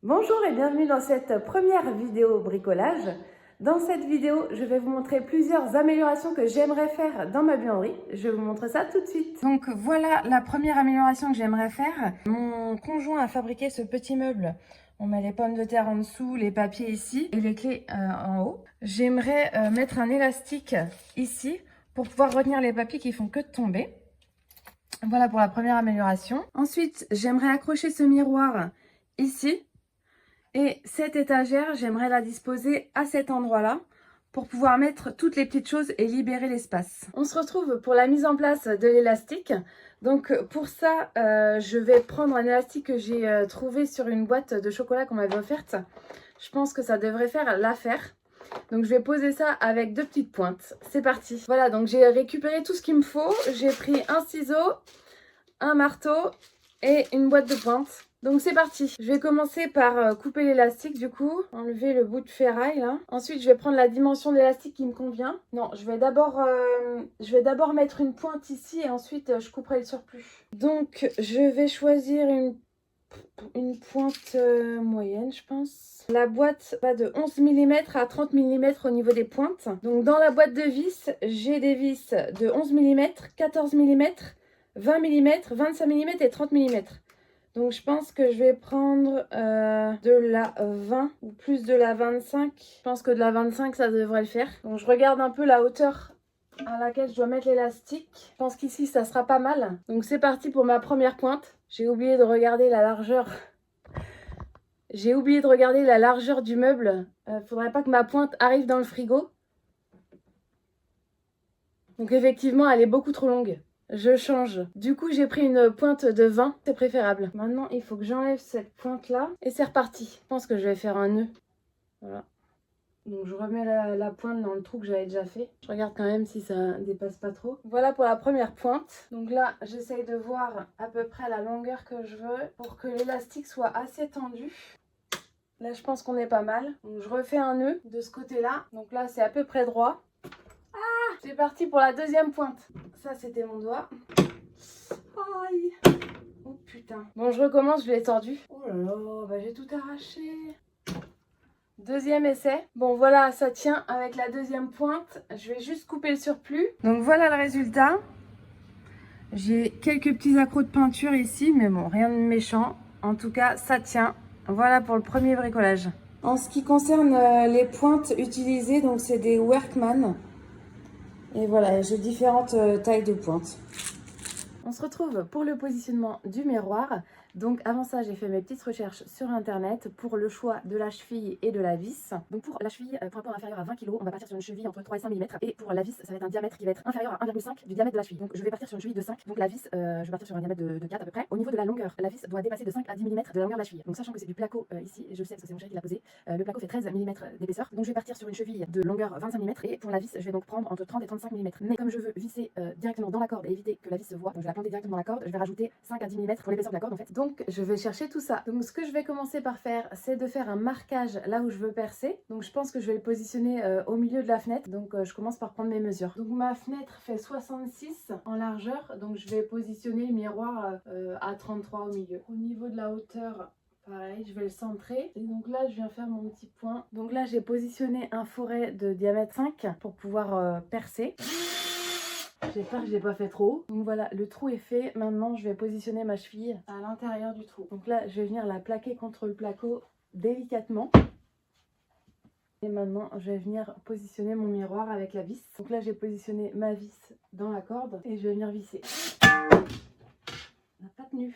Bonjour et bienvenue dans cette première vidéo bricolage. Dans cette vidéo, je vais vous montrer plusieurs améliorations que j'aimerais faire dans ma buanderie. Je vous montre ça tout de suite. Donc voilà la première amélioration que j'aimerais faire. Mon conjoint a fabriqué ce petit meuble. On met les pommes de terre en dessous, les papiers ici et les clés en haut. J'aimerais mettre un élastique ici pour pouvoir retenir les papiers qui font que de tomber. Voilà pour la première amélioration. Ensuite, j'aimerais accrocher ce miroir ici. Et cette étagère, j'aimerais la disposer à cet endroit-là pour pouvoir mettre toutes les petites choses et libérer l'espace. On se retrouve pour la mise en place de l'élastique. Donc pour ça, je vais prendre un élastique que j'ai trouvé sur une boîte de chocolat qu'on m'avait offerte. Je pense que ça devrait faire l'affaire. Donc je vais poser ça avec deux petites pointes. C'est parti. Voilà, donc j'ai récupéré tout ce qu'il me faut. J'ai pris un ciseau, un marteau et une boîte de pointe. Donc c'est parti. Je vais commencer par couper l'élastique du coup, enlever le bout de ferraille là. Ensuite je vais prendre la dimension de l'élastique qui me convient. Non, je vais d'abord mettre une pointe ici et ensuite je couperai le surplus. Donc je vais choisir une pointe moyenne je pense. La boîte va de 11 mm à 30 mm au niveau des pointes. Donc dans la boîte de vis, j'ai des vis de 11 mm, 14 mm, 20 mm, 25 mm et 30 mm. Donc je pense que je vais prendre de la 20 ou plus de la 25. Je pense que de la 25 ça devrait le faire. Donc je regarde un peu la hauteur à laquelle je dois mettre l'élastique. Je pense qu'ici ça sera pas mal. Donc c'est parti pour ma première pointe. J'ai oublié de regarder la largeur. J'ai oublié de regarder la largeur du meuble. Faudrait pas que ma pointe arrive dans le frigo. Donc effectivement elle est beaucoup trop longue. Je change. Du coup, j'ai pris une pointe de 20. C'est préférable. Maintenant, il faut que j'enlève cette pointe-là. Et c'est reparti. Je pense que je vais faire un nœud. Voilà. Donc, je remets la pointe dans le trou que j'avais déjà fait. Je regarde quand même si ça dépasse pas trop. Voilà pour la première pointe. Donc là, j'essaye de voir à peu près la longueur que je veux pour que l'élastique soit assez tendu. Là, je pense qu'on est pas mal. Donc, je refais un nœud de ce côté-là. Donc là, c'est à peu près droit. C'est parti pour la deuxième pointe. Ça, c'était mon doigt. Aïe. Oh putain. Bon, je recommence, je l'ai tordu. Oh là là, bah, j'ai tout arraché. Deuxième essai. Bon, voilà, ça tient avec la deuxième pointe. Je vais juste couper le surplus. Donc, voilà le résultat. J'ai quelques petits accros de peinture ici, mais bon, rien de méchant. En tout cas, ça tient. Voilà pour le premier bricolage. En ce qui concerne les pointes utilisées, donc c'est des Workman. Et voilà, j'ai différentes tailles de pointes. On se retrouve pour le positionnement du miroir. Donc avant ça, j'ai fait mes petites recherches sur internet pour le choix de la cheville et de la vis. Donc pour la cheville, pour un port inférieur à 20 kg, on va partir sur une cheville entre 3 et 5 mm. Et pour la vis, ça va être un diamètre qui va être inférieur à 1,5 du diamètre de la cheville. Donc je vais partir sur une cheville de 5. Donc la vis, je vais partir sur un diamètre de 4 à peu près. Au niveau de la longueur, la vis doit dépasser de 5 à 10 mm de la longueur de la cheville. Donc sachant que c'est du placo ici, et je le sais parce que c'est mon chéri qui l'a posé, le placo fait 13 mm d'épaisseur. Donc je vais partir sur une cheville de longueur 25 mm. Et pour la vis, je vais donc prendre entre 30 et 35 mm. Mais comme je veux visser directement dans la corde et éviter que la vis se voit, donc je vais la planter directement dans la corde, je vais rajouter 5 à 10 mm pour l'épaisseur de la corde en fait. Donc je vais chercher tout ça. Donc ce que je vais commencer par faire, c'est de faire un marquage là où je veux percer. Donc je pense que je vais le positionner au milieu de la fenêtre. Donc je commence par prendre mes mesures. Donc ma fenêtre fait 66 en largeur. Donc je vais positionner le miroir à 33 au milieu. Au niveau de la hauteur, pareil, je vais le centrer. Et donc là, je viens faire mon petit point. Donc là, j'ai positionné un fourret de diamètre 5 pour pouvoir percer. J'espère que je l'ai pas fait trop haut. Donc voilà, le trou est fait. Maintenant, je vais positionner ma cheville à l'intérieur du trou. Donc là, je vais venir la plaquer contre le placo délicatement. Et maintenant, je vais venir positionner mon miroir avec la vis. Donc là, j'ai positionné ma vis dans la corde et je vais venir visser. Ça n'a pas tenu.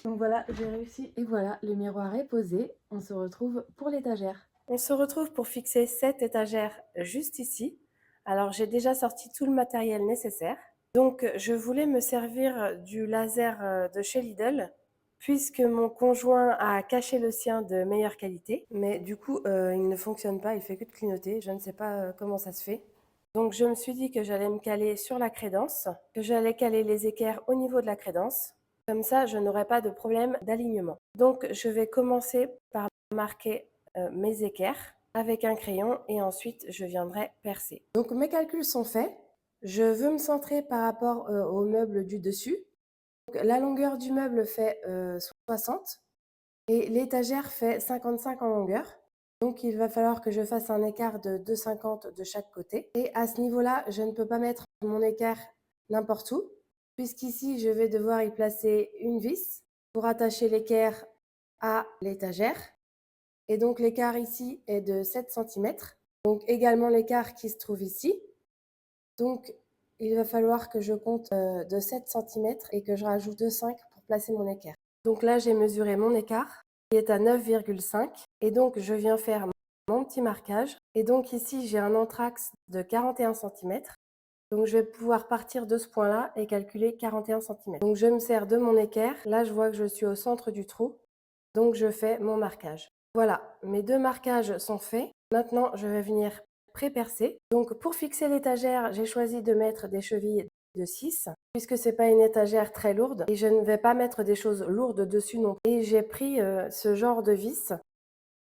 Donc voilà, j'ai réussi. Et voilà, le miroir est posé. On se retrouve pour l'étagère. On se retrouve pour fixer cette étagère juste ici. Alors j'ai déjà sorti tout le matériel nécessaire. Donc je voulais me servir du laser de chez Lidl puisque mon conjoint a caché le sien de meilleure qualité. Mais du coup il ne fonctionne pas, il fait que de clignoter. Je ne sais pas comment ça se fait. Donc je me suis dit que j'allais me caler sur la crédence, que j'allais caler les équerres au niveau de la crédence. Comme ça je n'aurai pas de problème d'alignement. Donc je vais commencer par marquer mes équerres avec un crayon et ensuite je viendrai percer. Donc mes calculs sont faits. Je veux me centrer par rapport au meuble du dessus. Donc, la longueur du meuble fait 60 et l'étagère fait 55 en longueur. Donc il va falloir que je fasse un écart de 2,50 de chaque côté. Et à ce niveau-là, je ne peux pas mettre mon équerre n'importe où, puisqu'ici, je vais devoir y placer une vis pour attacher l'équerre à l'étagère. Et donc l'écart ici est de 7 cm. Donc également l'écart qui se trouve ici. Donc il va falloir que je compte de 7 cm et que je rajoute 2,5 pour placer mon équerre. Donc là, j'ai mesuré mon écart qui est à 9,5 et donc je viens faire mon petit marquage. Et donc ici, j'ai un entraxe de 41 cm. Donc je vais pouvoir partir de ce point-là et calculer 41 cm. Donc je me sers de mon équerre. Là, je vois que je suis au centre du trou. Donc je fais mon marquage. Voilà, mes deux marquages sont faits. Maintenant, je vais venir pré-percer. Donc pour fixer l'étagère, j'ai choisi de mettre des chevilles de 6 puisque c'est pas une étagère très lourde et je ne vais pas mettre des choses lourdes dessus non plus. Et j'ai pris ce genre de vis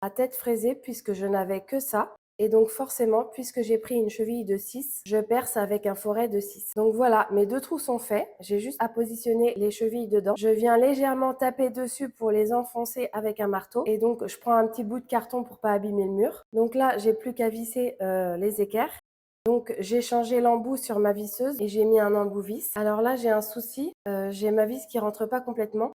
à tête fraisée puisque je n'avais que ça. Et donc forcément, puisque j'ai pris une cheville de 6, je perce avec un forêt de 6. Donc voilà, mes deux trous sont faits. J'ai juste à positionner les chevilles dedans. Je viens légèrement taper dessus pour les enfoncer avec un marteau. Et donc je prends un petit bout de carton pour pas abîmer le mur. Donc là, j'ai plus qu'à visser les équerres. Donc j'ai changé l'embout sur ma visseuse et j'ai mis un embout vis. Alors là, j'ai un souci. J'ai ma vis qui rentre pas complètement.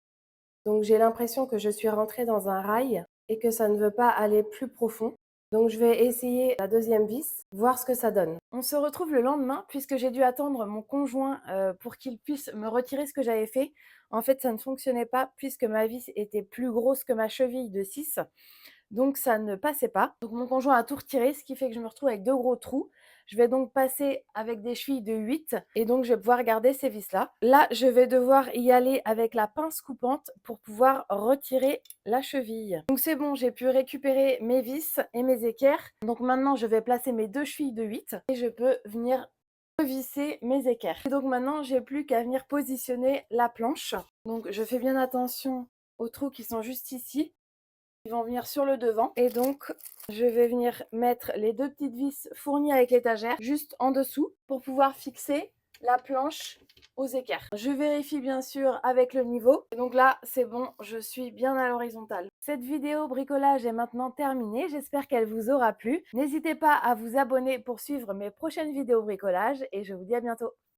Donc j'ai l'impression que je suis rentrée dans un rail et que ça ne veut pas aller plus profond. Donc je vais essayer la deuxième vis, voir ce que ça donne. On se retrouve le lendemain puisque j'ai dû attendre mon conjoint pour qu'il puisse me retirer ce que j'avais fait. En fait, ça ne fonctionnait pas puisque ma vis était plus grosse que ma cheville de 6. Donc ça ne passait pas. Donc mon conjoint a tout retiré, ce qui fait que je me retrouve avec deux gros trous. Je vais donc passer avec des chevilles de 8 et donc je vais pouvoir garder ces vis-là. Là, je vais devoir y aller avec la pince coupante pour pouvoir retirer la cheville. Donc c'est bon, j'ai pu récupérer mes vis et mes équerres. Donc maintenant, je vais placer mes deux chevilles de 8 et je peux venir revisser mes équerres. Et donc maintenant, j'ai plus qu'à venir positionner la planche. Donc je fais bien attention aux trous qui sont juste ici. Ils vont venir sur le devant et donc je vais venir mettre les deux petites vis fournies avec l'étagère juste en dessous pour pouvoir fixer la planche aux équerres. Je vérifie bien sûr avec le niveau. Et donc là, c'est bon, je suis bien à l'horizontale. Cette vidéo bricolage est maintenant terminée. J'espère qu'elle vous aura plu. N'hésitez pas à vous abonner pour suivre mes prochaines vidéos bricolage et je vous dis à bientôt.